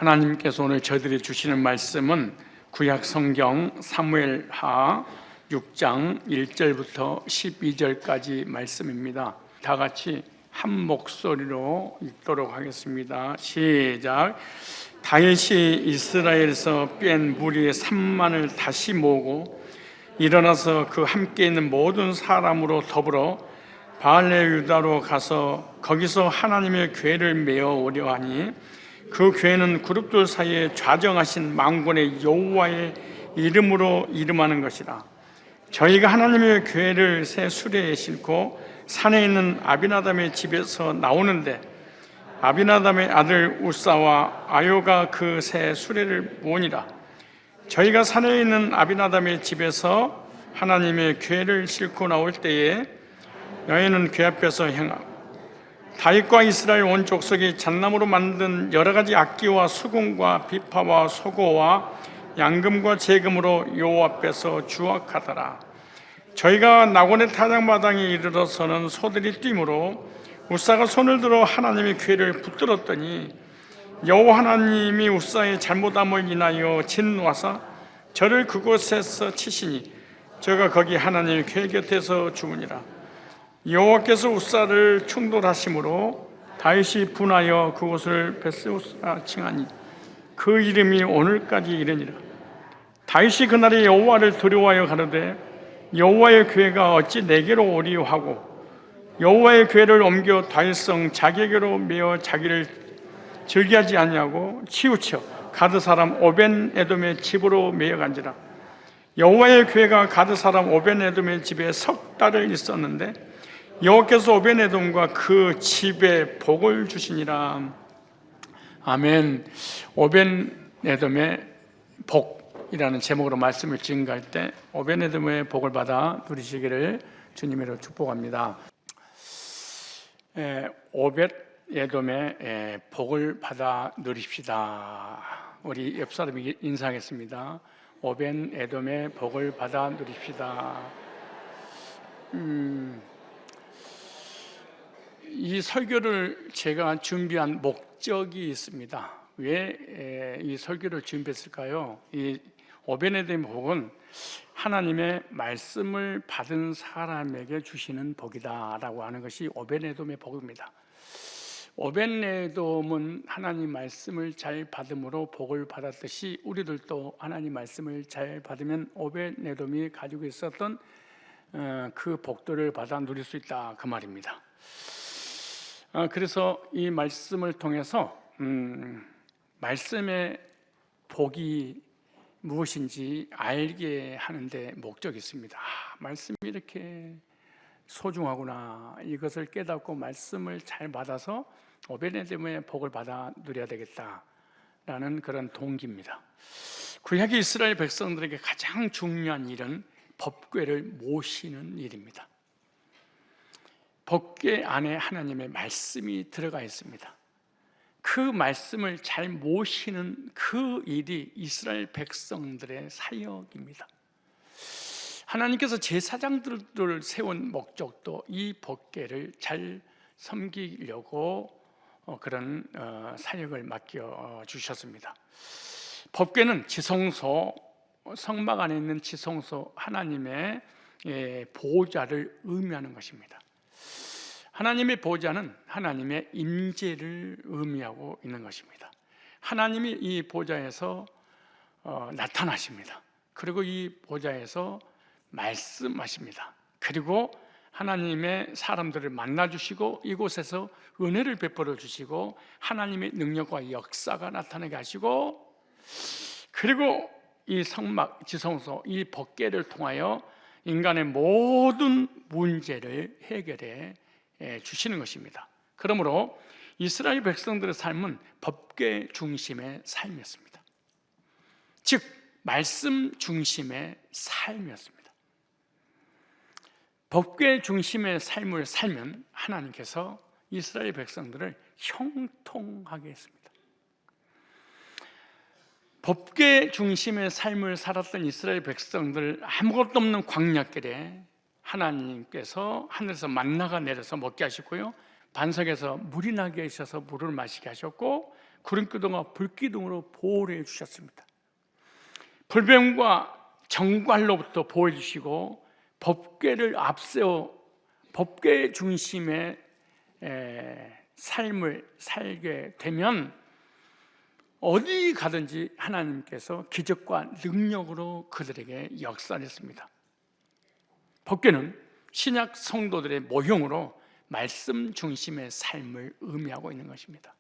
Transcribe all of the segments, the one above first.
하나님께서 오늘 저희들이 주시는 말씀은 구약 성경 사무엘하 6장 1절부터 12절까지 말씀입니다. 다 같이 한 목소리로 읽도록 하겠습니다. 시작. 다윗이 이스라엘에서 뺀 무리 3만을 다시 모으고 일어나서 그 함께 있는 모든 사람으로 더불어 바알레 유다로 가서 거기서 하나님의 궤를 메어 오려 하니 그 궤는 그룹들 사이에 좌정하신 만군의 여호와의 이름으로 이름하는 것이라. 저희가 하나님의 궤를 새 수레에 싣고 산에 있는 아비나담의 집에서 나오는데 아비나담의 아들 우사와 아요가 그 새 수레를 모으니라. 저희가 산에 있는 아비나담의 집에서 하나님의 궤를 싣고 나올 때에 여인은 궤 앞에서 행하고 다윗과 이스라엘 온 족속이 잣나무로 만든 여러 가지 악기와 수금과 비파와 소고와 양금과 제금으로 여호와 앞에서 주악하더라. 저희가 낙원의 타작마당에 이르러서는 소들이 뛰므로 우사가 손을 들어 하나님의 궤를 붙들었더니 여호와 하나님이 우사의 잘못함을 인하여 진노하사 저를 그곳에서 치시니 저가 거기 하나님의 궤 곁에서 죽으니라. 여호와께서 우사를 충돌하심으로 다윗이 분하여 그곳을 베스우스라 칭하니 그 이름이 오늘까지 이르니라. 다윗이 그날에 여호와를 두려워하여 가로되 여호와의 궤가 어찌 내게로 오리요 하고 여호와의 궤를 옮겨 다윗성 자기에게로 메어 자기를 즐기하지 아니하고 치우쳐 가드 사람 오벤 에돔의 집으로 메어 간지라. 여호와의 궤가 가드 사람 오벤 에돔의 집에 석 달을 있었는데 여호와께서 오벤 에돔과 그 집에 복을 주시니라. 아멘. 오벤 에돔의 복이라는 제목으로 말씀을 증거할 때 오벤 에돔의 복을 받아 누리시기를 주님으로 축복합니다. 오벳 에돔의 복을 받아 누립시다. 우리 옆 사람에게 인사하겠습니다. 오벤 에돔의 복을 받아 누립시다. 이 설교를 제가 준비한 목적이 있습니다. 왜 이 설교를 준비했을까요? 이 오벤에돔의 복은 하나님의 말씀을 받은 사람에게 주시는 복이다라고 하는 것이 오벤에돔의 복입니다. 오벤에돔은 하나님 말씀을 잘 받음으로 복을 받았듯이 우리들도 하나님 말씀을 잘 받으면 오벤에돔이 가지고 있었던 그 복들을 받아 누릴 수 있다, 그 말입니다. 그래서 이 말씀을 통해서 말씀의 복이 무엇인지 알게 하는데 목적이 있습니다. 말씀이 이렇게 소중하구나, 이것을 깨닫고 말씀을 잘 받아서 오벤에돔의 복을 받아 누려야 되겠다라는 그런 동기입니다. 구약의 이스라엘 백성들에게 가장 중요한 일은 법궤를 모시는 일입니다. 법궤 안에 하나님의 말씀이 들어가 있습니다. 그 말씀을 잘 모시는 그 일이 이스라엘 백성들의 사역입니다. 하나님께서 제사장들을 세운 목적도 이 법궤를 잘 섬기려고 그런 사역을 맡겨 주셨습니다. 법궤는 지성소, 성막 안에 있는 지성소, 하나님의 보호자를 의미하는 것입니다. 하나님의 보호자는 하나님의 임재를 의미하고 있는 것입니다. 하나님이 이 보좌에서 나타나십니다. 그리고 이 보좌에서 말씀하십니다. 그리고 하나님의 사람들을 만나주시고 이곳에서 은혜를 베풀어 주시고 하나님의 능력과 역사가 나타나게 하시고, 그리고 이 성막, 지성소, 이 법궤를 통하여 인간의 모든 문제를 해결해 주시는 것입니다. 그러므로 이스라엘 백성들의 삶은 법궤 중심의 삶이었습니다. 즉 말씀 중심의 삶이었습니다. 법궤 중심의 삶을 살면 하나님께서 이스라엘 백성들을 형통하게 했습니다. 법궤 중심의 삶을 살았던 이스라엘 백성들, 아무것도 없는 광야길에 하나님께서 하늘에서 만나가 내려서 먹게 하시고요, 반석에서 물이 나게 하셔서 물을 마시게 하셨고, 구름기둥과 불기둥으로 보호해 주셨습니다. 불뱀과 정갈로부터 보호해 주시고 법궤를 앞세워 법궤 중심의 삶을 살게 되면 어디 가든지 하나님께서 기적과 능력으로 그들에게 역사했습니다. 법궤는 신약 성도들의 모형으로 말씀 중심의 삶을 의미하고 있는 것입니다.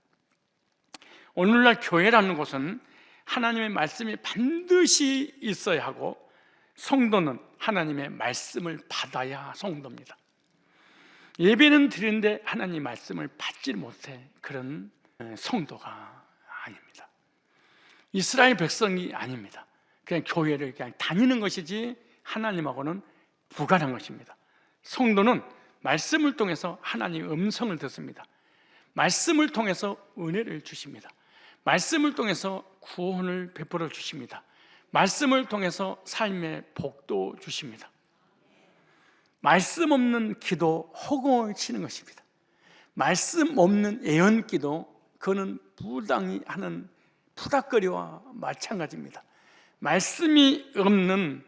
오늘날 교회라는 곳은 하나님의 말씀이 반드시 있어야 하고 성도는 하나님의 말씀을 받아야 성도입니다. 예배는 드리는데 하나님 말씀을 받지 못해 그런 성도가 아닙니다. 이스라엘 백성이 아닙니다. 그냥 교회를 그냥 다니는 것이지 하나님하고는 무관한 것입니다. 성도는 말씀을 통해서 하나님의 음성을 듣습니다. 말씀을 통해서 은혜를 주십니다. 말씀을 통해서 구원을 베풀어 주십니다. 말씀을 통해서 삶의 복도 주십니다. 말씀 없는 기도 허공을 치는 것입니다. 말씀 없는 애언기도 그는 부당히 하는 푸닥거리와 마찬가지입니다. 말씀이 없는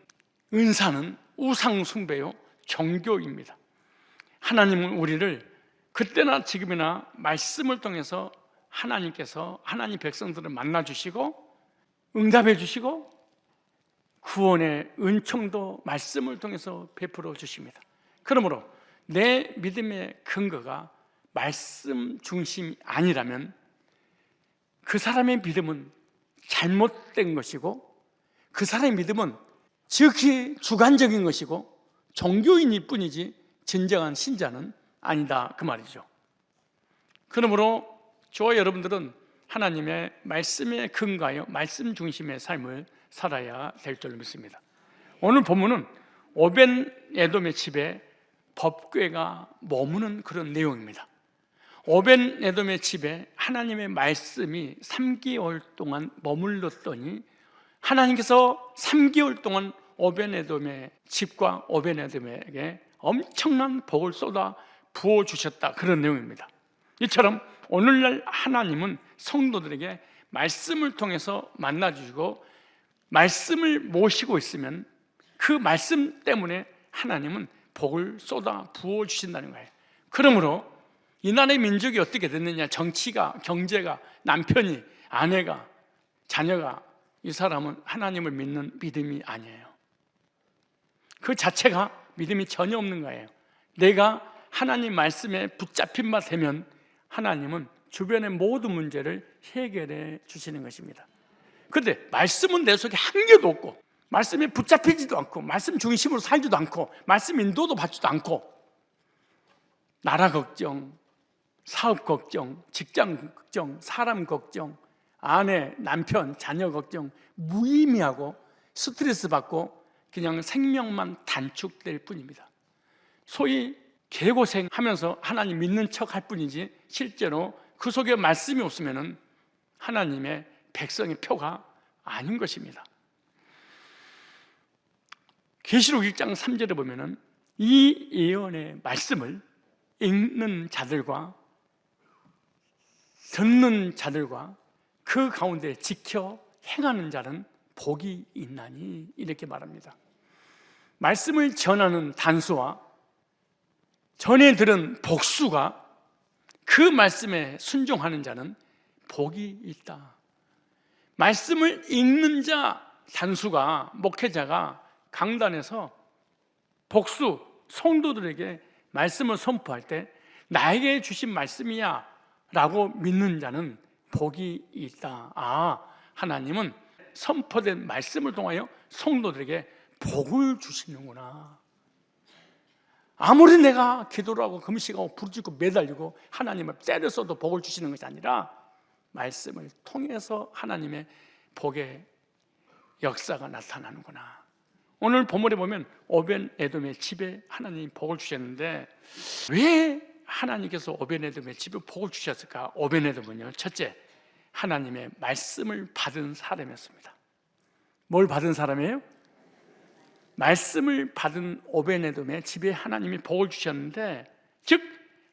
은사는 우상 숭배요 종교입니다. 하나님은 우리를 그때나 지금이나 말씀을 통해서 하나님께서 하나님 백성들을 만나주시고 응답해 주시고 구원의 은총도 말씀을 통해서 베풀어 주십니다. 그러므로 내 믿음의 근거가 말씀 중심이 아니라면 그 사람의 믿음은 잘못된 것이고 그 사람의 믿음은 지극히 주관적인 것이고 종교인일 뿐이지 진정한 신자는 아니다 그 말이죠. 그러므로 저와 여러분들은 하나님의 말씀에 근거하여 말씀 중심의 삶을 살아야 될 줄로 믿습니다. 오늘 본문은 오벤에돔의 집에 법궤가 머무는 그런 내용입니다. 오벤에돔의 집에 하나님의 말씀이 3개월 동안 머물렀더니 하나님께서 3개월 동안 오벤에돔의 집과 오벤에돔에게 엄청난 복을 쏟아 부어주셨다 그런 내용입니다. 이처럼 오늘날 하나님은 성도들에게 말씀을 통해서 만나주시고 말씀을 모시고 있으면 그 말씀 때문에 하나님은 복을 쏟아 부어주신다는 거예요. 그러므로 이 나라의 민족이 어떻게 됐느냐, 정치가, 경제가, 남편이, 아내가, 자녀가, 이 사람은 하나님을 믿는 믿음이 아니에요. 그 자체가 믿음이 전혀 없는 거예요. 내가 하나님 말씀에 붙잡힌 바 되면 하나님은 주변의 모든 문제를 해결해 주시는 것입니다. 그런데 말씀은 내 속에 한 개도 없고 말씀에 붙잡히지도 않고 말씀 중심으로 살지도 않고 말씀 인도도 받지도 않고 나라 걱정, 사업 걱정, 직장 걱정, 사람 걱정, 아내, 남편, 자녀 걱정 무의미하고 스트레스 받고 그냥 생명만 단축될 뿐입니다. 소위 개고생하면서 하나님 믿는 척 할 뿐이지 실제로 그 속에 말씀이 없으면 하나님의 백성의 표가 아닌 것입니다. 계시록 1장 3절에 보면은 이 예언의 말씀을 읽는 자들과 듣는 자들과 그 가운데 지켜 행하는 자는 복이 있나니 이렇게 말합니다. 말씀을 전하는 단수와 전에 들은 복수가 그 말씀에 순종하는 자는 복이 있다. 말씀을 읽는 자 단수가, 목회자가 강단에서 복수, 성도들에게 말씀을 선포할 때 나에게 주신 말씀이야 라고 믿는 자는 복이 있다. 하나님은 선포된 말씀을 통하여 성도들에게 복을 주시는구나. 아무리 내가 기도를 하고 금식하고 부르짖고 매달리고 하나님을 때려서도 복을 주시는 것이 아니라 말씀을 통해서 하나님의 복의 역사가 나타나는구나. 오늘 본문에 보면 오벤에돔의 집에 하나님이 복을 주셨는데 왜 하나님께서 오벤에돔의 집에 복을 주셨을까? 오벤에돔은요, 첫째, 하나님의 말씀을 받은 사람이었습니다. 뭘 받은 사람이에요? 말씀을 받은 오벤에돔의 집에 하나님이 복을 주셨는데, 즉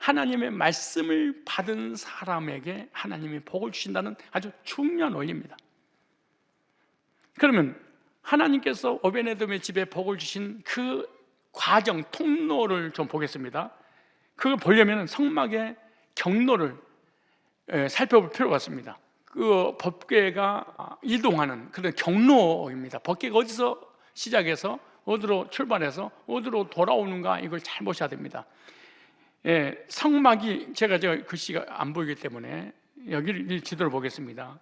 하나님의 말씀을 받은 사람에게 하나님이 복을 주신다는 아주 중요한 원리입니다. 그러면 하나님께서 오베네돔의 집에 복을 주신 그 과정, 통로를 좀 보겠습니다. 그걸 보려면 성막의 경로를 살펴볼 필요가 있습니다. 그 법궤가 이동하는 그런 경로입니다. 법궤가 어디서 시작해서 어디로 출발해서 어디로 돌아오는가, 이걸 잘 보셔야 됩니다. 성막이, 제가 글씨가 안 보이기 때문에 여기를 지도를 보겠습니다.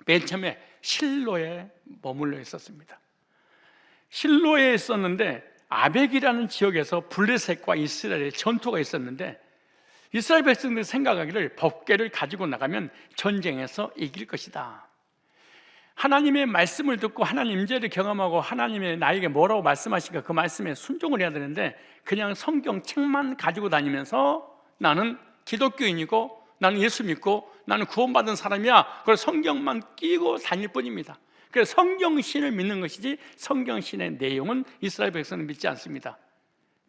맨 처음에 실로에 머물러 있었습니다. 실로에 있었는데 아벡이라는 지역에서 블레셋과 이스라엘의 전투가 있었는데, 이스라엘 백성들이 생각하기를 법궤를 가지고 나가면 전쟁에서 이길 것이다. 하나님의 말씀을 듣고 하나님 임재를 경험하고 하나님의 나에게 뭐라고 말씀하시니까 그 말씀에 순종을 해야 되는데, 그냥 성경책만 가지고 다니면서 나는 기독교인이고 나는 예수 믿고 나는 구원받은 사람이야, 그걸 성경만 끼고 다닐 뿐입니다. 그래서 성경신을 믿는 것이지 성경신의 내용은 이스라엘 백성은 믿지 않습니다.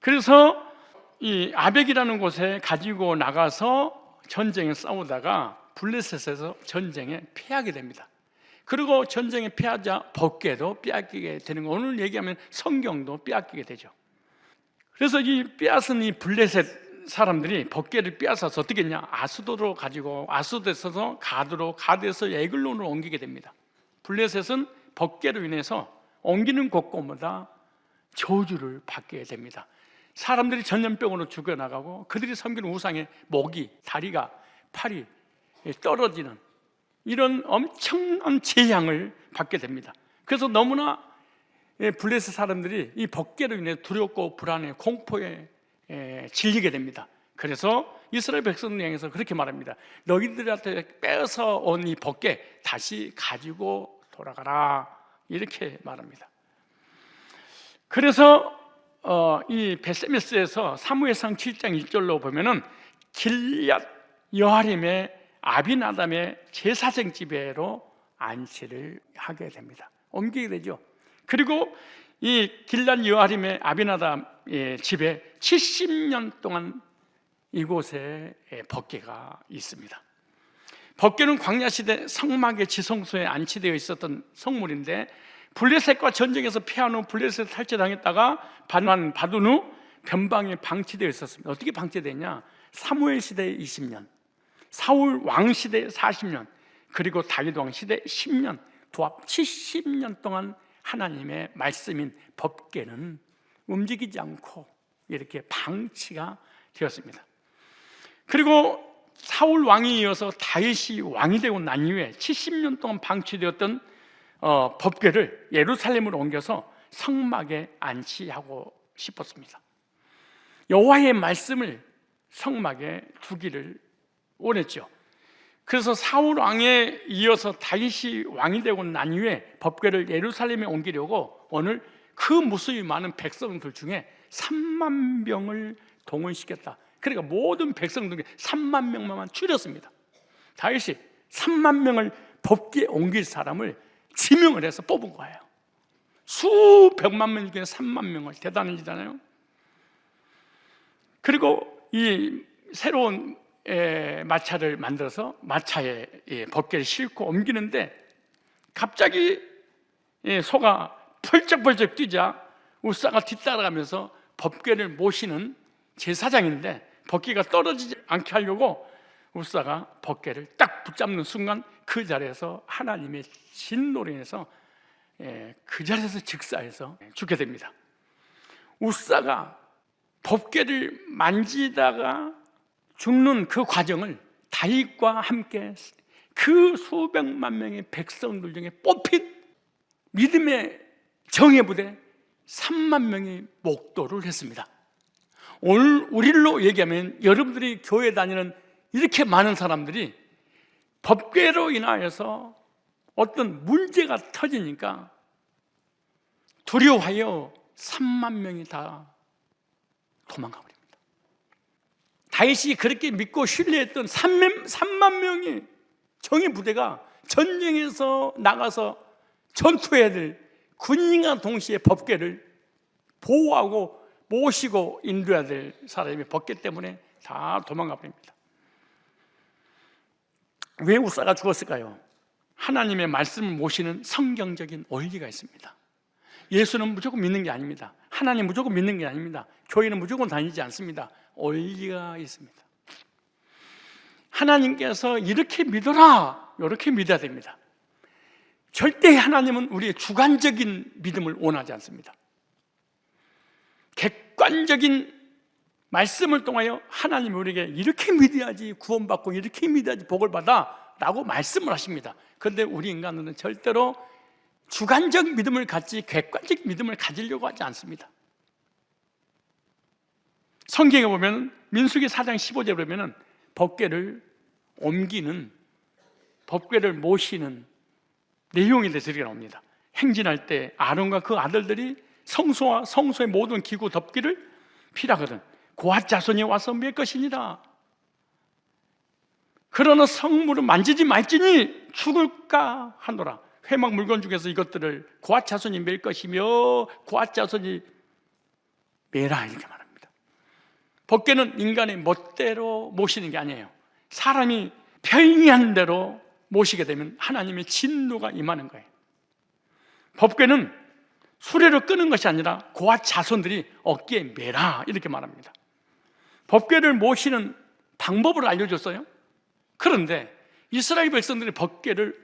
그래서 이 아벡이라는 곳에 가지고 나가서 전쟁에 싸우다가 블레셋에서 전쟁에 패하게 됩니다. 그리고 전쟁에 패하자 법궤도 빼앗기게 되는 거, 오늘 얘기하면 성경도 빼앗기게 되죠. 그래서 이 빼앗은 이 블레셋 사람들이 법궤를 빼앗아서 어떻게 했냐, 아수도로 가지고 아수도에서 가드로, 가드에서 에글론으로 옮기게 됩니다. 블레셋은 법궤로 인해서 옮기는 곳곳마다 저주를 받게 됩니다. 사람들이 전염병으로 죽어나가고 그들이 섬기는 우상의 목이, 다리가, 팔이 떨어지는 이런 엄청난 재앙을 받게 됩니다. 그래서 너무나 블레셋 사람들이 이 법궤로 인해 두렵고 불안해, 공포에 질리게 됩니다. 그래서 이스라엘 백성들 향해서 그렇게 말합니다. 너희들한테 빼앗아 온 이 법궤 다시 가지고 돌아가라, 이렇게 말합니다. 그래서 이 베세메스에서 사무엘상 7장 1절로 보면은 길앗 여아림의 아비나담의 제사장 집에로 안치를 하게 됩니다. 옮기게 되죠. 그리고 이 길앗 여아림의 아비나담의 집에 70년 동안 이곳에 법궤가 있습니다. 법궤는 광야시대 성막의 지성소에 안치되어 있었던 성물인데, 블레셋과 전쟁에서 패한 후 블레셋 탈취당했다가 반환 받은 후 변방에 방치되어 있었습니다. 어떻게 방치됐냐? 사무엘 시대 20년, 사울 왕 시대 40년, 그리고 다윗 왕 시대 10년, 도합 70년 동안 하나님의 말씀인 법궤는 움직이지 않고 이렇게 방치가 되었습니다. 그리고 사울 왕이 이어서 다윗이 왕이 되고 난 이후에 70년 동안 방치되었던 법궤를 예루살렘으로 옮겨서 성막에 안치하고 싶었습니다. 여호와의 말씀을 성막에 두기를 원했죠. 그래서 사울 왕에 이어서 다윗이 왕이 되고 난 이후에 법궤를 예루살렘에 옮기려고 오늘 그 무수히 많은 백성들 중에 3만 명을 동원시켰다. 그러니까 모든 백성들 중에 3만 명만 추렸습니다. 다윗이 3만 명을 법궤에 옮길 사람을 지명을 해서 뽑은 거예요. 수백만 명 중에 3만 명을, 대단한 일이잖아요. 그리고 이 새로운 마차를 만들어서 마차에 법궤를 싣고 옮기는데, 갑자기 소가 펄쩍펄쩍 뛰자 우사가 뒤따라가면서 법궤를 모시는 제사장인데, 법궤가 떨어지지 않게 하려고 우사가 법궤를 딱 붙잡는 순간 그 자리에서 하나님의 진노로 인해서 그 자리에서 즉사해서 죽게 됩니다. 우사가 법궤를 만지다가 죽는 그 과정을 다윗과 함께 그 수백만 명의 백성들 중에 뽑힌 믿음의 정예 부대 3만 명이 목도를 했습니다. 오늘 우리로 얘기하면 여러분들이 교회 다니는 이렇게 많은 사람들이 법궤로 인하여서 어떤 문제가 터지니까 두려워하여 3만 명이 다 도망가 버립니다. 다윗이 그렇게 믿고 신뢰했던 3만 명의 정예 부대가 전쟁에서 나가서 전투해야 될 군인과 동시에 법궤를 보호하고 모시고 인도해야 될 사람이 법궤 때문에 다 도망가 버립니다. 왜 우사가 죽었을까요? 하나님의 말씀을 모시는 성경적인 원리가 있습니다. 예수는 무조건 믿는 게 아닙니다. 하나님 무조건 믿는 게 아닙니다. 교회는 무조건 다니지 않습니다. 원리가 있습니다. 하나님께서 이렇게 믿어라, 이렇게 믿어야 됩니다. 절대 하나님은 우리의 주관적인 믿음을 원하지 않습니다. 객관적인 말씀을 통하여 하나님이 우리에게 이렇게 믿어야지 구원받고 이렇게 믿어야지 복을 받아 라고 말씀을 하십니다. 그런데 우리 인간은 절대로 주관적 믿음을 갖지 객관적 믿음을 가지려고 하지 않습니다. 성경에 보면 민수기 4장 15절에 보면 법궤를 옮기는, 법궤를 모시는 내용에 대해서 이렇게 나옵니다. 행진할 때 아론과 그 아들들이 성소와 성소의 모든 기구 덮기를 피하거든 고앗 자손이 와서 맬 것이니라. 그러나 성물을 만지지 말지니 죽을까 하노라. 회막 물건 중에서 이것들을 고앗 자손이 맬 것이며 고앗 자손이 매라, 이렇게 말합니다. 법궤는 인간의 멋대로 모시는 게 아니에요. 사람이 편리한 대로 모시게 되면 하나님의 진노가 임하는 거예요. 법궤는 수레로 끄는 것이 아니라 고앗 자손들이 어깨에 매라, 이렇게 말합니다. 법궤를 모시는 방법을 알려줬어요. 그런데 이스라엘 백성들이 법궤를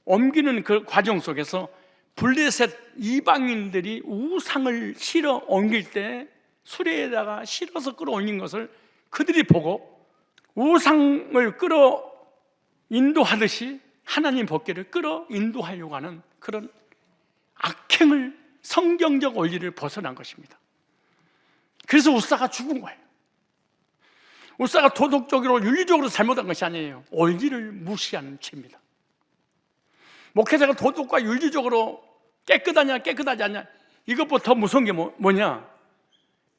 옮기는 그 과정 속에서 블레셋 이방인들이 우상을 실어 옮길 때 수레에다가 실어서 끌어올린 것을 그들이 보고 우상을 끌어 인도하듯이 하나님 법궤를 끌어 인도하려고 하는 그런 악행을, 성경적 원리를 벗어난 것입니다. 그래서 우사가 죽은 거예요. 우사가 도덕적으로 윤리적으로 잘못한 것이 아니에요. 원리를 무시하는 죄입니다. 목회자가 도덕과 윤리적으로 깨끗하냐 깨끗하지 않냐, 이것보다 더 무서운 게 뭐냐?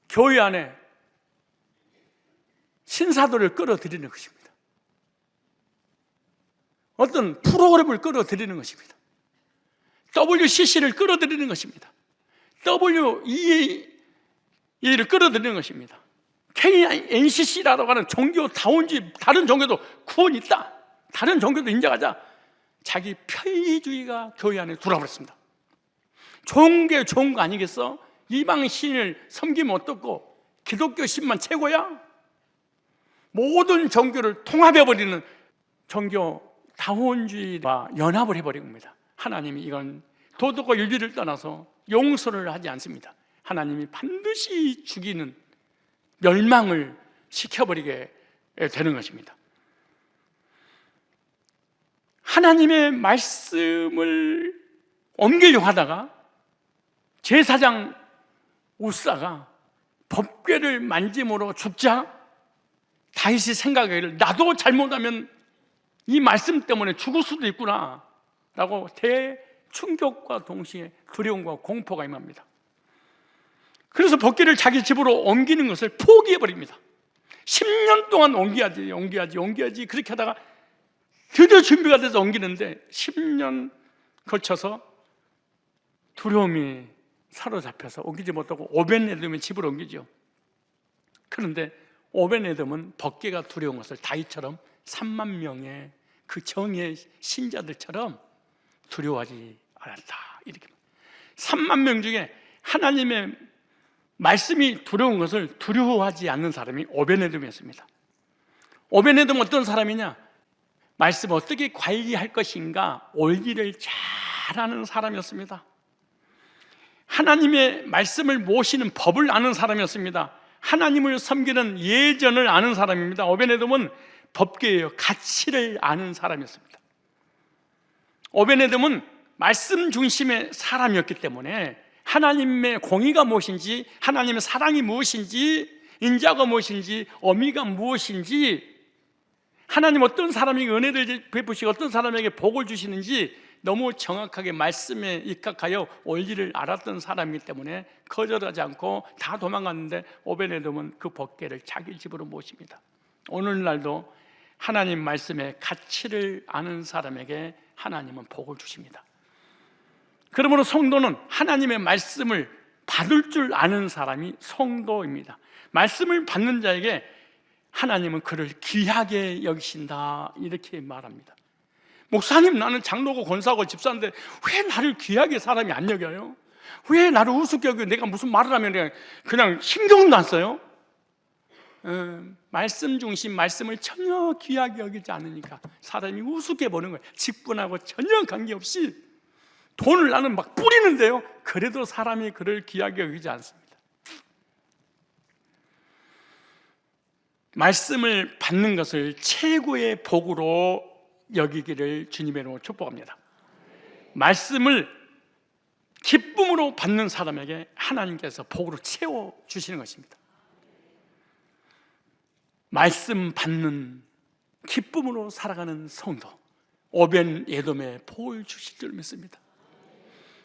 교회 안에 신사들을 끌어들이는 것입니다. 어떤 프로그램을 끌어들이는 것입니다. WCC를 끌어들이는 것입니다. WEA를 끌어들이는 것입니다. KNCC라고 하는 종교다운지 다른 종교도 구원이 있다, 다른 종교도 인정하자, 자기 편리주의가 교회 안에 들어와버렸습니다. 좋은 게 좋은 거 아니겠어? 이방 신을 섬기면 어떻고, 기독교 신만 최고야? 모든 종교를 통합해버리는 종교다운주의와 연합을 해버린 겁니다. 하나님이 이건 도덕과 윤리를 떠나서 용서를 하지 않습니다. 하나님이 반드시 죽이는, 멸망을 시켜버리게 되는 것입니다. 하나님의 말씀을 옮기려고 하다가 제사장 우사가 법궤를 만짐으로 죽자 다윗이 생각하기를 나도 잘못하면 이 말씀 때문에 죽을 수도 있구나 라고 대충격과 동시에 두려움과 공포가 임합니다. 그래서 법궤를 자기 집으로 옮기는 것을 포기해버립니다. 10년 동안 옮겨야지 그렇게 하다가 드디어 준비가 돼서 옮기는데 10년 거쳐서 두려움이 사로잡혀서 옮기지 못하고 오벤에돔의 집으로 옮기죠. 그런데 오벤에돔은 법궤가 두려운 것을 다윗처럼 3만 명의 그 정의 신자들처럼 두려워하지 않았다, 이렇게. 3만 명 중에 하나님의 말씀이 두려운 것을 두려워하지 않는 사람이 오벤에돔이었습니다. 오벤에돔은 어떤 사람이냐? 말씀 어떻게 관리할 것인가 원리를 잘 아는 사람이었습니다. 하나님의 말씀을 모시는 법을 아는 사람이었습니다. 하나님을 섬기는 예전을 아는 사람입니다. 오벤에돔은 법궤예요. 가치를 아는 사람이었습니다. 오벤에돔은 말씀 중심의 사람이었기 때문에 하나님의 공의가 무엇인지, 하나님의 사랑이 무엇인지, 인자가 무엇인지, 어미가 무엇인지, 하나님 어떤 사람에게 은혜를 베푸시고 어떤 사람에게 복을 주시는지 너무 정확하게 말씀에 입각하여 원리를 알았던 사람이기 때문에 거절하지 않고 다 도망갔는데 오벤에돔은 그 법궤를 자기 집으로 모십니다. 오늘날도 하나님 말씀의 가치를 아는 사람에게 하나님은 복을 주십니다. 그러므로 성도는 하나님의 말씀을 받을 줄 아는 사람이 성도입니다. 말씀을 받는 자에게 하나님은 그를 귀하게 여기신다 이렇게 말합니다. 목사님, 나는 장로고 권사고 집사인데 왜 나를 귀하게 사람이 안 여겨요? 왜 나를 우습게 여겨? 내가 무슨 말을 하면 그냥 신경도 안 써요? 말씀 중심, 말씀을 전혀 귀하게 여기지 않으니까 사람이 우습게 보는 거예요. 직분하고 전혀 관계없이 돈을 나는 막 뿌리는데요, 그래도 사람이 그를 귀하게 여기지 않습니다. 말씀을 받는 것을 최고의 복으로 여기기를 주님의 이름으로 축복합니다. 말씀을 기쁨으로 받는 사람에게 하나님께서 복으로 채워주시는 것입니다. 말씀 받는 기쁨으로 살아가는 성도, 오벤 에돔의 복을 주실 줄 믿습니다.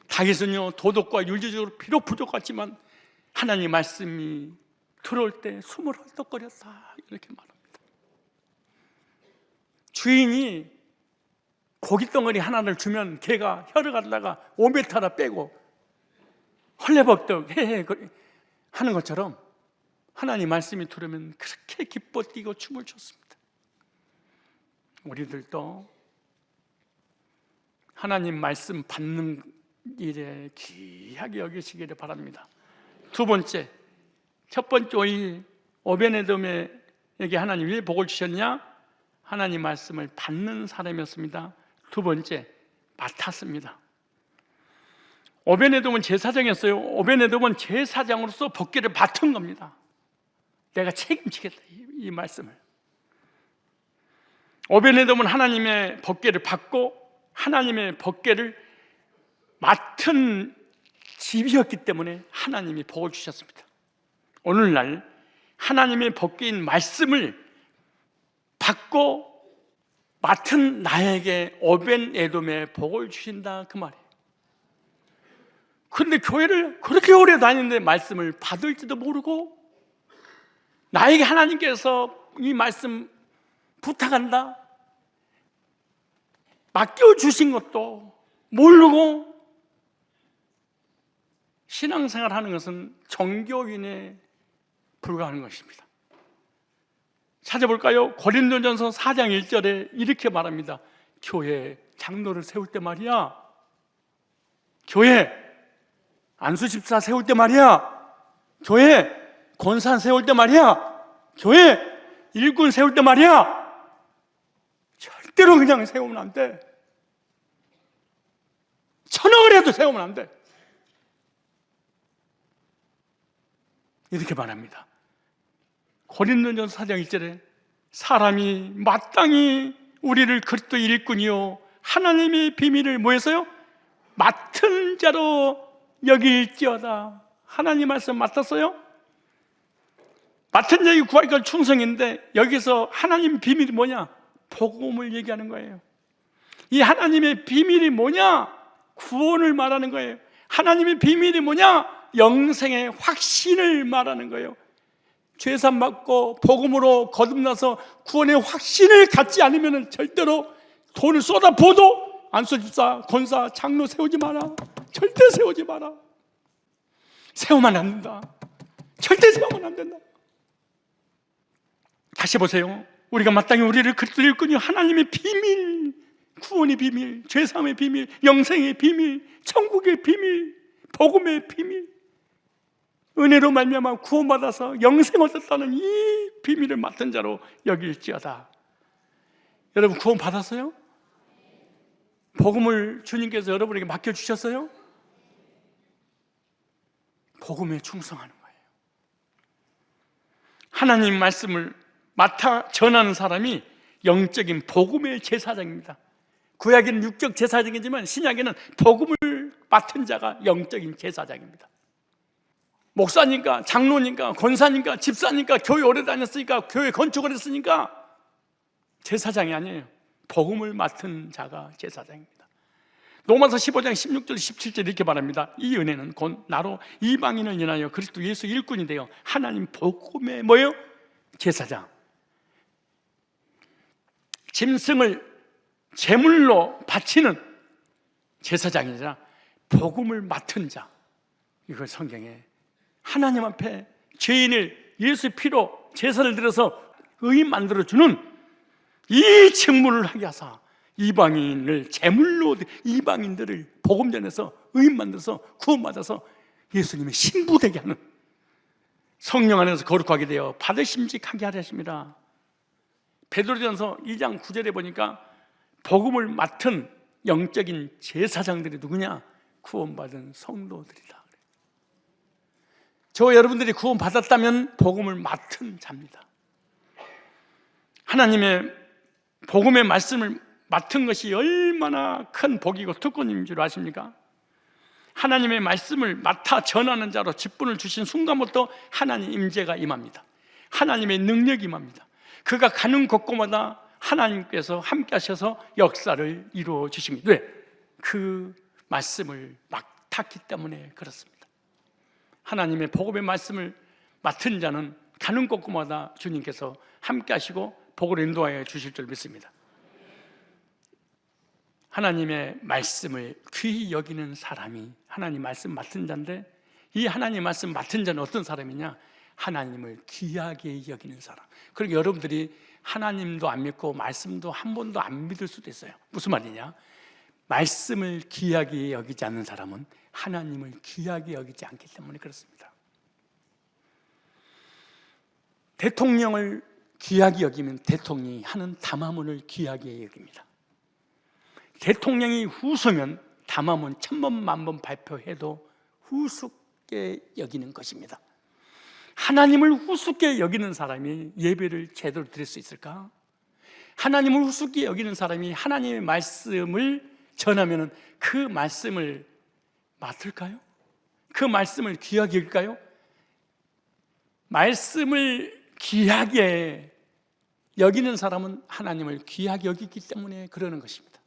다윗은요, 도덕과 윤리적으로 비록 부족하지만 하나님 말씀이 들어올 때 숨을 헐떡거렸다 이렇게 말합니다. 주인이 고깃덩어리 하나를 주면 걔가 혀를 갖다가 5m나 빼고 헐레벌떡 헤헤 하는 것처럼 하나님 말씀이 들으면 그렇게 기뻐 뛰고 춤을 췄습니다. 우리들도 하나님 말씀 받는 일에 귀하게 여기시기를 바랍니다. 두 번째, 첫 번째 오벤에돔에게 하나님 왜 복을 주셨냐? 하나님 말씀을 받는 사람이었습니다. 두 번째, 맡았습니다. 오벤에돔은 제사장이었어요. 오벤에돔은 제사장으로서 법궤를 맡은 겁니다. 내가 책임지겠다, 이 말씀을. 오벤에돔은 하나님의 법궤를 받고 하나님의 법궤를 맡은 집이었기 때문에 하나님이 복을 주셨습니다. 오늘날 하나님의 법궤인 말씀을 받고 맡은 나에게 오벤에돔의 복을 주신다, 그 말이에요. 그런데 교회를 그렇게 오래 다니는데 말씀을 받을지도 모르고 나에게 하나님께서 이 말씀 부탁한다, 맡겨주신 것도 모르고 신앙생활 하는 것은 종교인에 불과한 것입니다. 찾아볼까요? 고린도전서 4장 1절에 이렇게 말합니다. 교회 장로를 세울 때 말이야, 교회 안수집사 세울 때 말이야, 교회 권사 세울 때 말이야, 교회 일꾼 세울 때 말이야, 절대로 그냥 세우면 안 돼. 천억을 해도 세우면 안 돼. 이렇게 말합니다. 고린도전서 4장 1절에 사람이 마땅히 우리를 그리스도 일꾼이요 하나님의 비밀을 뭐해서요? 맡은 자로 여길지어다. 하나님 말씀 맡았어요? 맡은 자에게 구할 것 충성인데 여기서 하나님 비밀이 뭐냐? 복음을 얘기하는 거예요. 이 하나님의 비밀이 뭐냐? 구원을 말하는 거예요. 하나님의 비밀이 뭐냐? 영생의 확신을 말하는 거예요. 죄산 받고 복음으로 거듭나서 구원의 확신을 갖지 않으면 절대로 돈을 쏟아부어도 안수집사, 권사, 장로 세우지 마라. 절대 세우지 마라. 세우면 안 된다. 절대 세우면 안 된다. 다시 보세요. 우리가 마땅히 우리를 그리스도 일꾼이 하나님의 비밀, 구원의 비밀, 죄사함의 비밀, 영생의 비밀, 천국의 비밀, 복음의 비밀, 은혜로 말미암아 구원받아서 영생을 얻었다는 이 비밀을 맡은 자로 여길지어다. 여러분 구원 받았어요? 복음을 주님께서 여러분에게 맡겨주셨어요? 복음에 충성하는 거예요. 하나님 말씀을 맡아 전하는 사람이 영적인 복음의 제사장입니다. 구약에는 육적 제사장이지만 신약에는 복음을 맡은 자가 영적인 제사장입니다. 목사니까, 장로니까, 권사니까, 집사니까, 교회 오래 다녔으니까, 교회 건축을 했으니까 제사장이 아니에요. 복음을 맡은 자가 제사장입니다. 로마서 15장 16절 17절 이렇게 말합니다. 이 은혜는 곧 나로 이방인을 인하여 그리스도 예수 일꾼이 되어 하나님 복음의 뭐예요? 제사장. 짐승을 제물로 바치는 제사장이 아니라 복음을 맡은 자. 이걸 성경에 하나님 앞에 죄인을 예수의 피로 제사를 드려서 의인 만들어주는 이 직무를 하게 하사 이방인을 제물로 이방인들을 복음 전해서 의인 만들어서 구원받아서 예수님의 신부되게 하는, 성령 안에서 거룩하게 되어 받으심직하게 하려 하심이라. 베드로전서 2장 9절에 보니까 복음을 맡은 영적인 제사장들이 누구냐? 구원받은 성도들이다. 저 여러분들이 구원받았다면 복음을 맡은 자입니다. 하나님의 복음의 말씀을 맡은 것이 얼마나 큰 복이고 특권인 줄 아십니까? 하나님의 말씀을 맡아 전하는 자로 직분을 주신 순간부터 하나님 임재가 임합니다. 하나님의 능력이 임합니다. 그가 가는 곳곳마다 하나님께서 함께 하셔서 역사를 이루어 주십니다. 왜? 그 말씀을 맡았기 때문에 그렇습니다. 하나님의 복음의 말씀을 맡은 자는 가는 곳곳마다 주님께서 함께 하시고 복을 인도하여 주실 줄 믿습니다. 하나님의 말씀을 귀히 여기는 사람이 하나님 말씀 맡은 자인데, 이 하나님 말씀 맡은 자는 어떤 사람이냐? 하나님을 귀하게 여기는 사람. 그리고 여러분들이 하나님도 안 믿고 말씀도 한 번도 안 믿을 수도 있어요. 무슨 말이냐? 말씀을 귀하게 여기지 않는 사람은 하나님을 귀하게 여기지 않기 때문에 그렇습니다. 대통령을 귀하게 여기면 대통령이 하는 담화문을 귀하게 여깁니다. 대통령이 후수면 담화문 1000번 만번 발표해도 후숙게 여기는 것입니다. 하나님을 후숙게 여기는 사람이 예배를 제대로 드릴 수 있을까? 하나님을 후숙게 여기는 사람이 하나님의 말씀을 전하면 그 말씀을 맡을까요? 그 말씀을 귀하게 여길까요? 말씀을 귀하게 여기는 사람은 하나님을 귀하게 여기기 때문에 그러는 것입니다.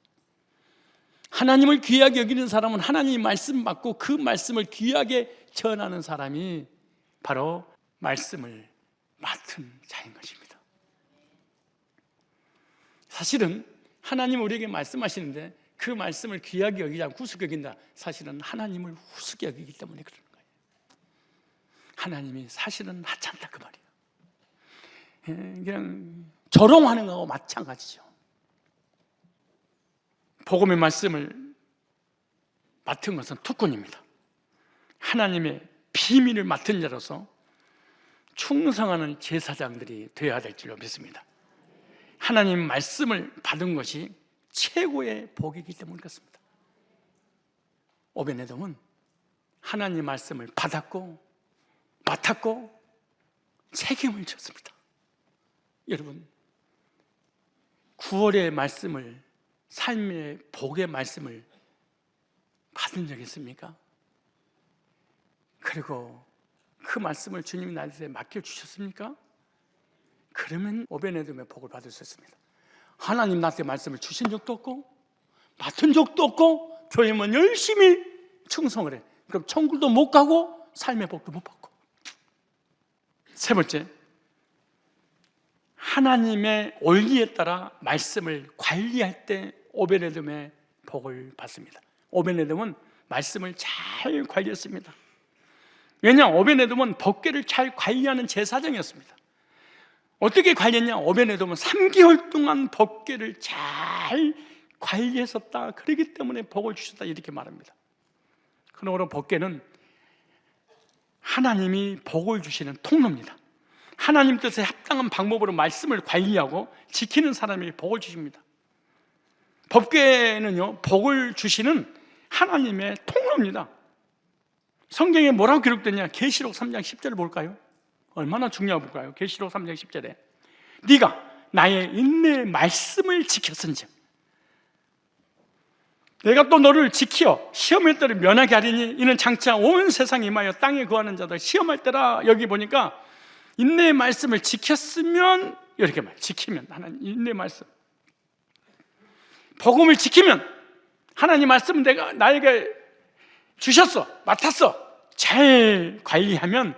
하나님을 귀하게 여기는 사람은 하나님의 말씀 받고 그 말씀을 귀하게 전하는 사람이 바로 말씀을 맡은 자인 것입니다. 사실은 하나님 우리에게 말씀하시는데 그 말씀을 귀하게 여기지 않고 후숙 여긴다. 사실은 하나님을 후숙 여기기 때문에 그러는 거예요. 하나님이 사실은 하찮다 그 말이에요. 그냥 조롱하는 거하고 마찬가지죠. 복음의 말씀을 맡은 것은 특권입니다. 하나님의 비밀을 맡은 자로서 충성하는 제사장들이 되어야 될 줄로 믿습니다. 하나님 말씀을 받은 것이 최고의 복이기 때문에 그렇습니다. 오베네돔은 하나님 말씀을 받았고 맡았고 책임을 졌습니다. 여러분, 9월의 말씀을, 삶의 복의 말씀을 받은 적 있습니까? 그리고 그 말씀을 주님이 나한테 맡겨주셨습니까? 그러면 오베네돔의 복을 받을 수 있습니다. 하나님 나한테 말씀을 주신 적도 없고 맡은 적도 없고 교회만 열심히 충성을 해. 그럼 천국도 못 가고 삶의 복도 못 받고. 세 번째, 하나님의 원리에 따라 말씀을 관리할 때 오베네돔의 복을 받습니다. 오베네돔은 말씀을 잘 관리했습니다. 왜냐? 오베네돔은 법궤를 잘 관리하는 제사장이었습니다. 어떻게 관리했냐? 오베네돔은 3개월 동안 법궤를 잘 관리했었다. 그렇기 때문에 복을 주셨다 이렇게 말합니다. 그러므로 법궤는 하나님이 복을 주시는 통로입니다. 하나님 뜻에 합당한 방법으로 말씀을 관리하고 지키는 사람에게 복을 주십니다. 법궤는요, 복을 주시는 하나님의 통로입니다. 성경에 뭐라고 기록되냐? 계시록 3장 10절을 볼까요? 얼마나 중요할까요? 계시록 3장 10절에 네가 나의 인내의 말씀을 지켰은즉 내가 또 너를 지켜 시험의 때를 면하게 하리니 이는 장차 온 세상에 임하여 땅에 거하는 자들 시험할 때라. 여기 보니까 인내의 말씀을 지켰으면, 이렇게 말, 지키면, 하나님 인내의 말씀, 복음을 지키면, 하나님 말씀은 내가 나에게 주셨어, 맡았어, 잘 관리하면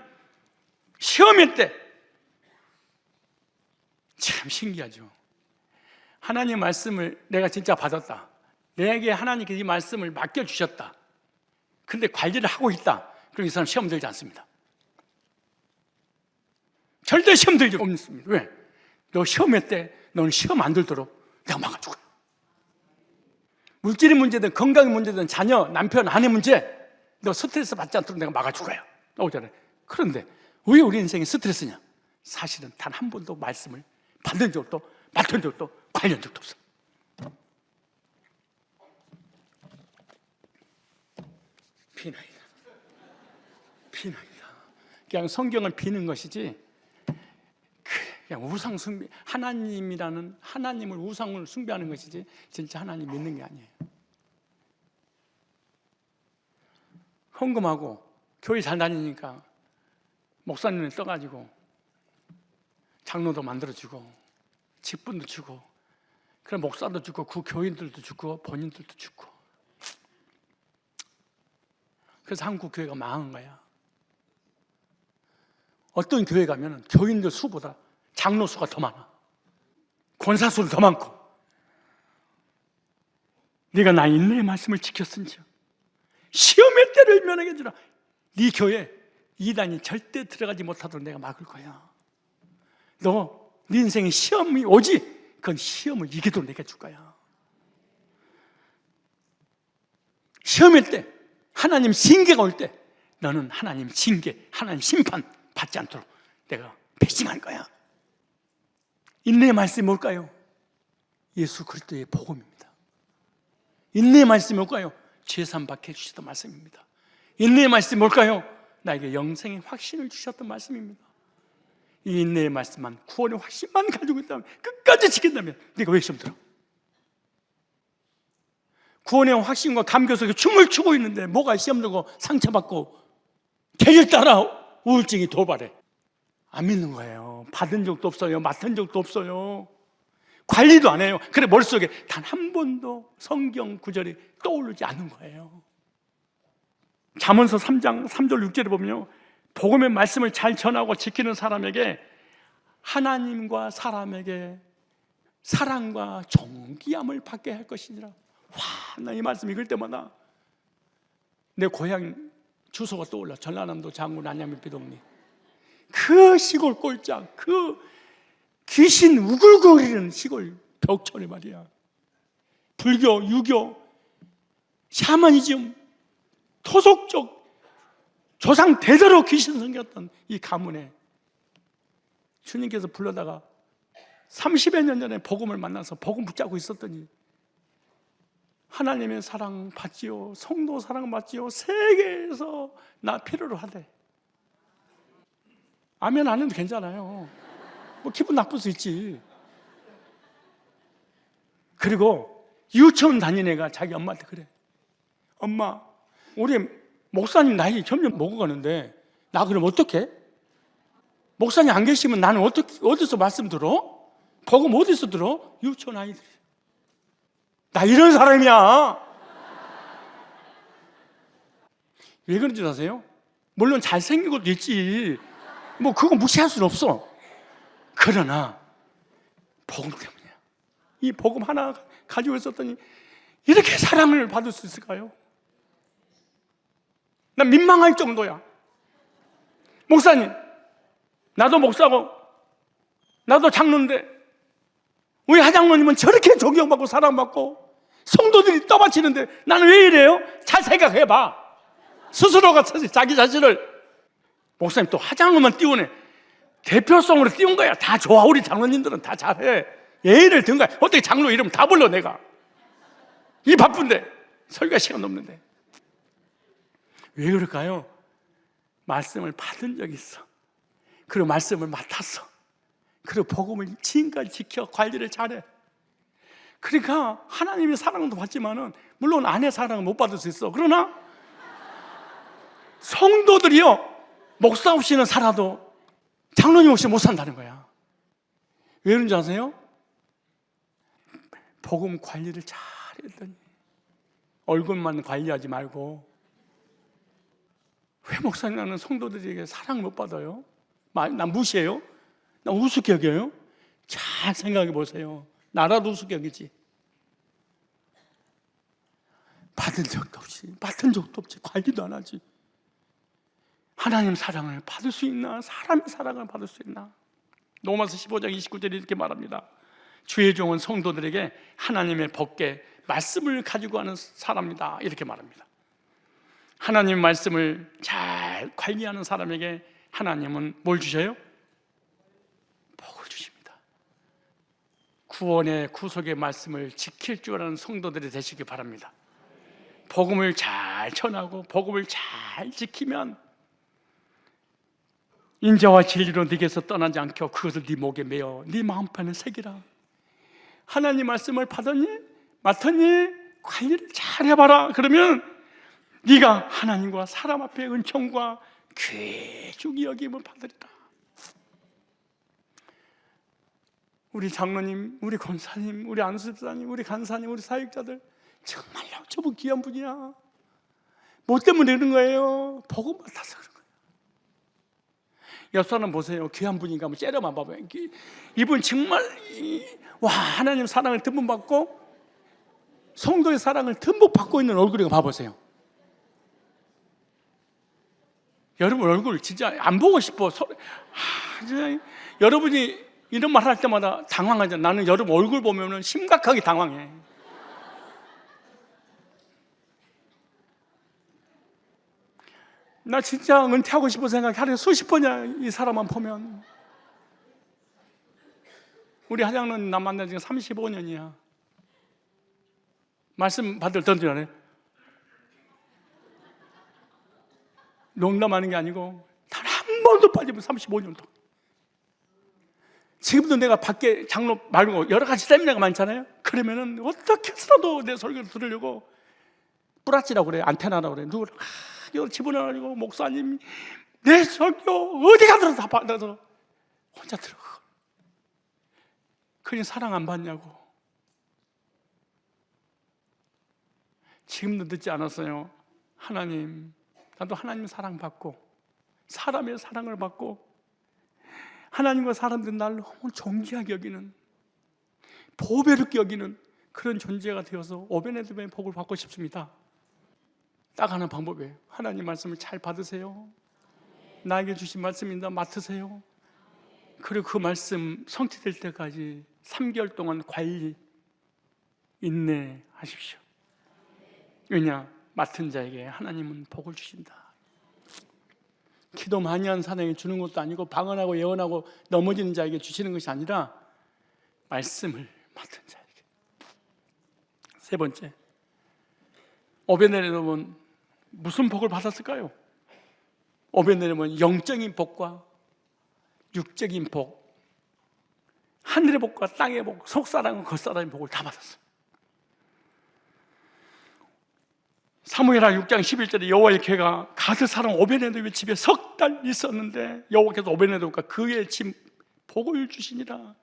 시험의 때, 참 신기하죠. 하나님 말씀을 내가 진짜 받았다, 내게 하나님께 이 말씀을 맡겨주셨다, 근데 관리를 하고 있다, 그럼 이 사람 시험 들지 않습니다. 절대 시험 들지 않습니다. 왜? 너 시험회 때 너는 시험 안 들도록 내가 막아줄 거야. 물질의 문제든 건강의 문제든 자녀, 남편, 아내 문제, 너 스트레스 받지 않도록 내가 막아줄 거야. 오잖아요. 그런데 왜 우리 인생이 스트레스냐? 사실은 단 한 번도 말씀을 받은 적도 맡은 적도 관련 적도 없어. 비나이다. 비나이다. 그냥 성경을 비는 것이지, 그냥 우상 숭배, 하나님을 우상을 숭배하는 것이지 진짜 하나님 믿는 게 아니에요. 헌금하고 교회 잘 다니니까 목사님을 떠가지고 장로도 만들어주고 직분도 주고, 그럼 목사도 주고 그 교인들도 주고 본인들도 주고, 그래서 한국 교회가 망한 거야. 어떤 교회 가면 교인들 수보다 장로 수가 더 많아. 권사 수도 더 많고. 네가 나 인내의 말씀을 지켰은지요 시험의 때를 면하게 해주라. 네 교회 이단이 절대 들어가지 못하도록 내가 막을 거야. 네 인생에 시험이 오지, 그건 시험을 이기도록 내가 줄 거야. 시험일 때, 하나님 징계가 올 때 너는 하나님 징계, 하나님 심판 받지 않도록 내가 배신할 거야. 인내의 말씀이 뭘까요? 예수 그리스도의 복음입니다. 인내의 말씀이 뭘까요? 죄사함 받게 해주셨던 말씀입니다. 인내의 말씀이 뭘까요? 나에게 영생의 확신을 주셨던 말씀입니다. 이 인내의 말씀만, 구원의 확신만 가지고 있다면, 끝까지 지킨다면 네가 왜 시험 들어? 구원의 확신과 감격 속에 춤을 추고 있는데 뭐가 시험 들고 상처받고 계절 따라 우울증이 도발해. 안 믿는 거예요. 받은 적도 없어요. 맡은 적도 없어요. 관리도 안 해요. 그래 머릿속에 단 한 번도 성경 구절이 떠오르지 않는 거예요. 잠언서 3장 3절 6절에 보면요, 복음의 말씀을 잘 전하고 지키는 사람에게 하나님과 사람에게 사랑과 존귀함을 받게 할 것이니라. 와, 나 이 말씀 읽을 때마다 내 고향 주소가 떠올라. 전라남도 장군 안양면 비동리. 그 시골 꼴짝, 그 귀신 우글거리는 시골 벽천이 말이야. 불교, 유교, 샤머니즘, 토속적 조상 대대로 귀신 섬겼던 이 가문에 주님께서 불러다가 30여 년 전에 복음을 만나서 복음 붙잡고 있었더니 하나님의 사랑 받지요, 성도 사랑 받지요, 세계에서 나 필요로 하대. 아멘 안 해도 괜찮아요. 뭐 기분 나쁠 수 있지. 그리고 유치원 다니는 애가 자기 엄마한테 그래. 엄마, 우리 목사님 나이 점점 먹어가는데 나 그럼 어떡해? 목사님 안 계시면 나는 어디서 말씀 들어? 복음 어디서 들어? 유치원 아이들이. 나 이런 사람이야. 왜 그런지 아세요? 물론 잘생긴 것도 있지. 뭐 그거 무시할 수는 없어. 그러나 복음 때문이야. 이 복음 하나 가지고 있었더니 이렇게 사랑을 받을 수 있을까요? 난 민망할 정도야. 목사님, 나도 목사고 나도 장로인데 우리 하장로님은 저렇게 존경받고 사랑받고 성도들이 떠받치는데 나는 왜 이래요? 잘 생각해봐. 스스로가 자기 자신을. 목사님 또 하장로만 띄우네. 대표성으로 띄운 거야. 다 좋아. 우리 장로님들은 다 잘해. 예의를 든 거야. 어떻게 장로 이름 다 불러 내가. 이 바쁜데 설교 시간 없는데. 왜 그럴까요? 말씀을 받은 적이 있어. 그리고 말씀을 맡았어. 그리고 복음을 지금까지 지켜 관리를 잘해. 그러니까 하나님의 사랑도 받지만은 물론 아내 사랑은 못 받을 수 있어. 그러나 성도들이요, 목사 없이는 살아도 장로님 없이 못 산다는 거야. 왜 그런지 아세요? 복음 관리를 잘 했더니 얼굴만 관리하지 말고. 왜 목사님 나는 성도들에게 사랑 못 받아요? 나 무시해요? 나 우습게 여겨요? 잘 생각해 보세요. 나라도 우습게 여기지. 받은 적도 없이, 맡은 적도 없이, 관리도 안 하지. 하나님 사랑을 받을 수 있나? 사람의 사랑을 받을 수 있나? 로마서 15장 29절에 이렇게 말합니다. 주의 종은 성도들에게 하나님의 법궤 말씀을 가지고 하는 사람이다, 이렇게 말합니다. 하나님 말씀을 잘 관리하는 사람에게 하나님은 뭘 주셔요? 복을 주십니다. 구원의 구속의 말씀을 지킬 줄 아는 성도들이 되시기 바랍니다. 복음을 잘 전하고 복음을 잘 지키면 인자와 진리로 네게서 떠나지 않게 그것을 네 목에 매어 네 마음판에 새기라. 하나님 말씀을 받았니? 맡았니? 관리를 잘 해봐라. 그러면 네가 하나님과 사람 앞에 은총과 귀중히 여김을 받으리라. 우리 장로님, 우리 권사님, 우리 안수사님, 우리 간사님, 우리 사역자들 정말로 저분 귀한 분이야. 뭐 때문에 그런 거예요? 복음 받아서 그런 거예요. 옆 사람 보세요. 귀한 분인가 한번 째려만 봐봐요. 이분 정말 하나님 사랑을 듬뿍 받고 성도의 사랑을 듬뿍 받고 있는 얼굴을 봐보세요. 여러분 얼굴 진짜 안 보고 싶어. 진짜 여러분이 이런 말 할 때마다 당황하잖아요. 나는 여러분 얼굴 보면 심각하게 당황해. 나 진짜 은퇴하고 싶어 생각해. 하루에 수십 번이야 이 사람만 보면. 우리 하장은 나 만난 지가 35년이야. 말씀 받을 던지네. 농담하는 게 아니고 단 한 번도 빠지면 35년 동안. 지금도 내가 밖에 장로 말고 여러 가지 세미나가 많잖아요. 그러면은 어떻게 해서라도 내 설교를 들으려고 뿌라치라고 그래. 안테나라고 그래. 누구를 여기 집어넣어가지고 목사님 내 설교 어디 가더라도 다 받아서 혼자 들어. 그냥 사랑 안 받냐고. 지금도 늦지 않았어요. 하나님, 나도 하나님 사랑 받고 사람의 사랑을 받고 하나님과 사람들은 나를 너무 존귀하게 여기는, 보배롭게 여기는 그런 존재가 되어서 오베네돔의 복을 받고 싶습니다. 딱 하나 방법이에요. 하나님 말씀을 잘 받으세요. 나에게 주신 말씀입니다. 맡으세요. 그리고 그 말씀 성취될 때까지 3개월 동안 관리, 인내하십시오. 왜냐? 맡은 자에게 하나님은 복을 주신다. 기도 많이 한 사람에게 주는 것도 아니고 방언하고 예언하고 넘어지는 자에게 주시는 것이 아니라 말씀을 맡은 자에게. 세 번째, 오베네돔은 무슨 복을 받았을까요? 오베네돔은 영적인 복과 육적인 복, 하늘의 복과 땅의 복, 속사람과 겉사람의 복을 다 받았어요. 사무엘하 6장 11절에 여호와의 궤가 가드 사람 오베네돔의 집에 석 달 있었는데 여호와께서 오베네돔과 그의 집 복을 주시니라.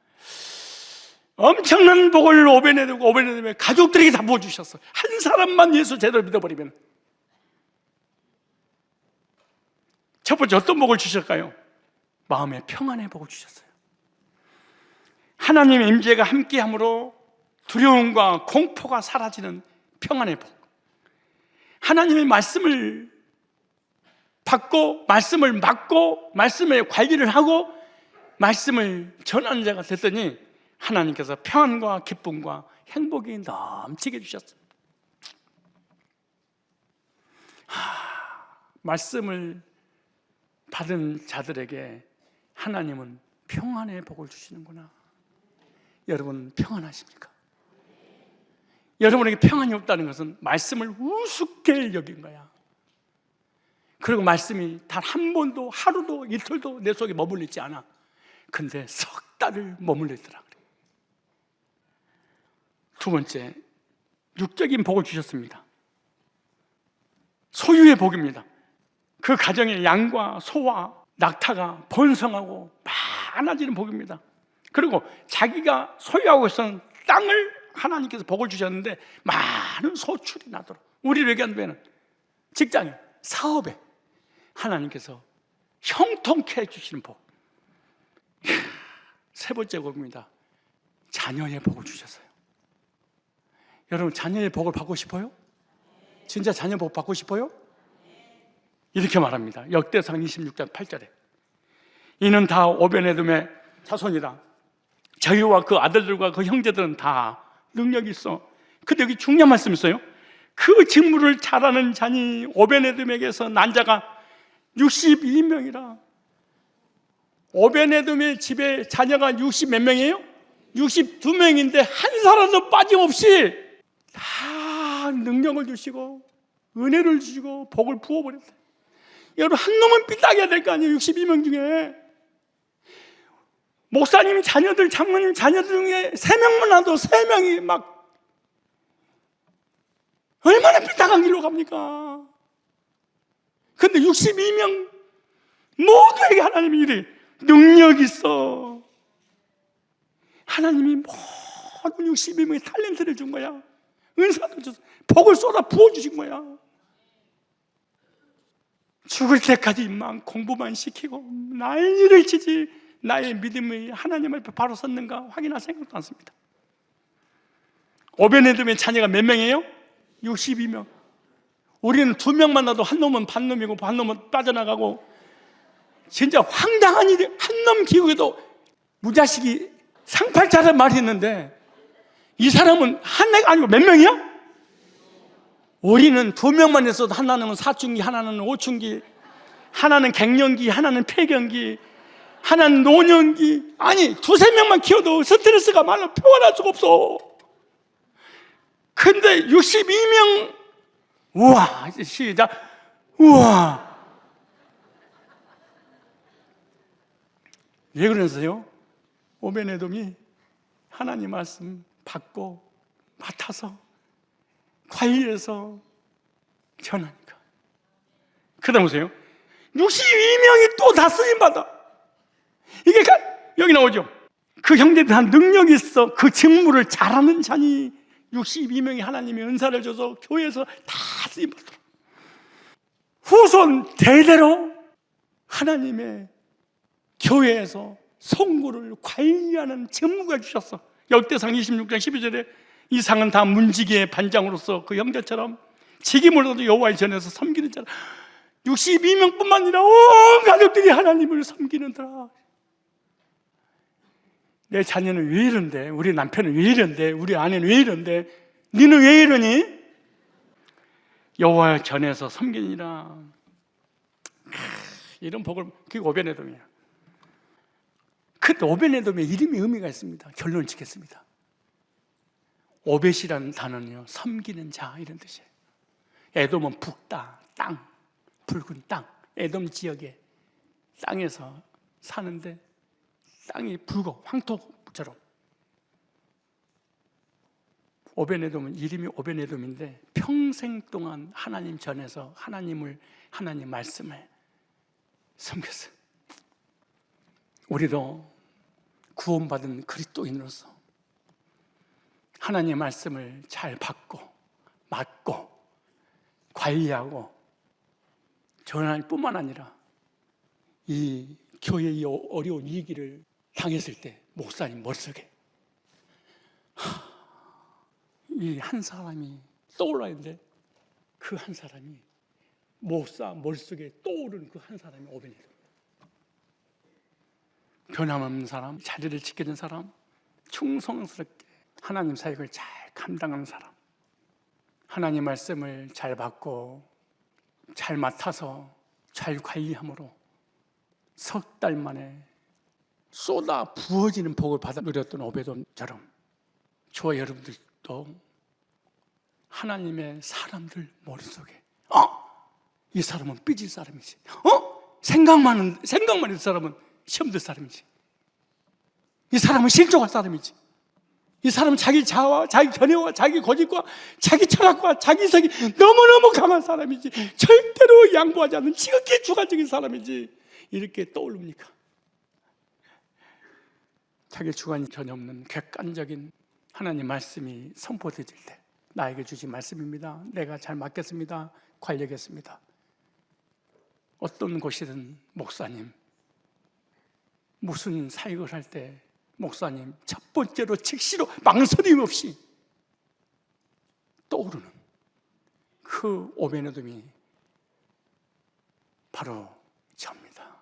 엄청난 복을 오베네돔의 가족들에게 다 부어주셨어요. 한 사람만 예수 제대로 믿어버리면. 첫 번째 어떤 복을 주실까요? 마음의 평안의 복을 주셨어요. 하나님의 임재가 함께함으로 두려움과 공포가 사라지는 평안의 복. 하나님의 말씀을 받고 말씀을 맡고 말씀의 관리를 하고 말씀을 전하는 자가 됐더니 하나님께서 평안과 기쁨과 행복이 넘치게 주셨습니다. 말씀을 받은 자들에게 하나님은 평안의 복을 주시는구나. 여러분 평안하십니까? 여러분에게 평안이 없다는 것은 말씀을 우습게 여긴 거야. 그리고 말씀이 단 한 번도 하루도 이틀도 내 속에 머물리지 않아. 근데 석 달을 머물리더라 그래. 두 번째, 육적인 복을 주셨습니다. 소유의 복입니다. 그 가정에 양과 소와 낙타가 번성하고 많아지는 복입니다. 그리고 자기가 소유하고 있었던 땅을 하나님께서 복을 주셨는데 많은 소출이 나도록, 우리를 얘기하는 직장에, 사업에 하나님께서 형통케 해주시는 복. 세 번째 복입니다. 자녀의 복을 주셨어요. 여러분 자녀의 복을 받고 싶어요? 진짜 자녀 복 받고 싶어요? 이렇게 말합니다. 역대상 26장 8절에 이는 다 오베네돔의 자손이다. 저희와 그 아들들과 그 형제들은 다 능력이 있어. 근데 여기 중요한 말씀이 있어요. 그 직무를 잘하는 자니 오베네돔에게서 난 자가 62명이라. 오베네돔의 집에 자녀가 60 몇 명이에요? 62명인데 한 사람도 빠짐없이 다 능력을 주시고 은혜를 주시고 복을 부어버렸어요. 여러분, 한 놈은 삐딱해야 될 거 아니에요. 62명 중에 목사님 자녀들, 장모님 자녀들 중에 3명만 나도 3명이 막 얼마나 삐딱한 길로 갑니까? 근데 62명 모두에게 하나님이 이래 능력 있어. 하나님이 모든 62명의 탤런트를 준 거야. 은사도 줘서 복을 쏟아 부어주신 거야. 죽을 때까지만 공부만 시키고 난리를 치지 나의 믿음이 하나님 앞에 바로 섰는가 확인할 생각도 않습니다. 오베네돔의 자녀가 몇 명이에요? 62명. 우리는 2명만 나도 한 놈은 반놈이고 한 놈은 빠져나가고 진짜 황당한 일이. 한 놈 기억에도 무자식이 상팔자를 말했는데 이 사람은 한 애가 아니고 몇 명이야? 우리는 2명만 있어도 하나는 사춘기, 하나는 오춘기, 하나는 갱년기, 하나는 폐경기, 하나는 노년기. 아니 2-3명만 키워도 스트레스가 많아 표현할 수가 없어. 근데 62명, 우와, 시작, 우와. 왜 그러세요? 오베네돔이 하나님 말씀 받고 맡아서 관리해서 전하니까. 그 다음 보세요. 62명이 또 다 쓰임받아. 이게 여기 나오죠. 그 형제들 한 능력이 있어. 그 직무를 잘하는 자니 62명이 하나님의 은사를 줘서 교회에서 다 쓰임받더라. 후손 대대로 하나님의 교회에서 성구를 관리하는 직무가 주셨어. 역대상 26장 12절에 이 상은 다 문지기의 반장으로서 그 형제처럼 직임으로도 여호와의 전에서 섬기는 자라. 62명뿐만 아니라 온 가족들이 하나님을 섬기는더라. 내 자녀는 왜 이런데? 우리 남편은 왜 이런데? 우리 아내는 왜 이런데? 너는 왜 이러니? 여호와의 전에서 섬기니라. 이런 복을, 그게 오베네돔이야. 근데 오베네돔의 이름이 의미가 있습니다. 결론을 짓겠습니다. 오벳이라는 단어는요, 섬기는 자 이런 뜻이에요. 에돔은 북다, 땅, 붉은 땅. 에돔 지역의 땅에서 사는데 땅이 붉어, 황토처럼. 오베네돔은 이름이 오베네돔인데 평생 동안 하나님 전에서 하나님 말씀을 섬겼어요. 우리도 구원받은 그리스도인으로서 하나님의 말씀을 잘 받고 맡고 관리하고 전할 뿐만 아니라 이 교회의 어려운 위기를 당했을 때 목사님 머릿속에 이 한 사람이 떠올라야 하는데 그 한 사람이 목사 머릿속에 떠오르는 그 한 사람이 오베네돔. 변함없는 사람, 자리를 지키는 사람, 충성스럽게 하나님 사역을 잘 감당하는 사람, 하나님 말씀을 잘 받고 잘 맡아서 잘 관리함으로 석 달 만에 쏟아 부어지는 복을 받아 누렸던 오베돔처럼 저와 여러분들도 하나님의 사람들 머릿속에 이 사람은 삐질 사람이지, 생각만 해도 사람은 시험 들 사람이지, 이 사람은 실족할 사람이지, 이 사람은 자기 자아와 자기 견해와 자기 고집과 자기 철학과 자기 이성이 너무너무 강한 사람이지, 절대로 양보하지 않는 지극히 주관적인 사람이지, 이렇게 떠오릅니까? 자기 주관이 전혀 없는 객관적인 하나님 말씀이 선포되질 때 나에게 주신 말씀입니다. 내가 잘 맡겠습니다. 관리하겠습니다. 어떤 곳이든 목사님, 무슨 사역을 할 때 목사님 첫 번째로 즉시로 망설임 없이 떠오르는 그 오베네돔이 바로 저입니다.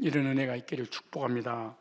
이런 은혜가 있기를 축복합니다.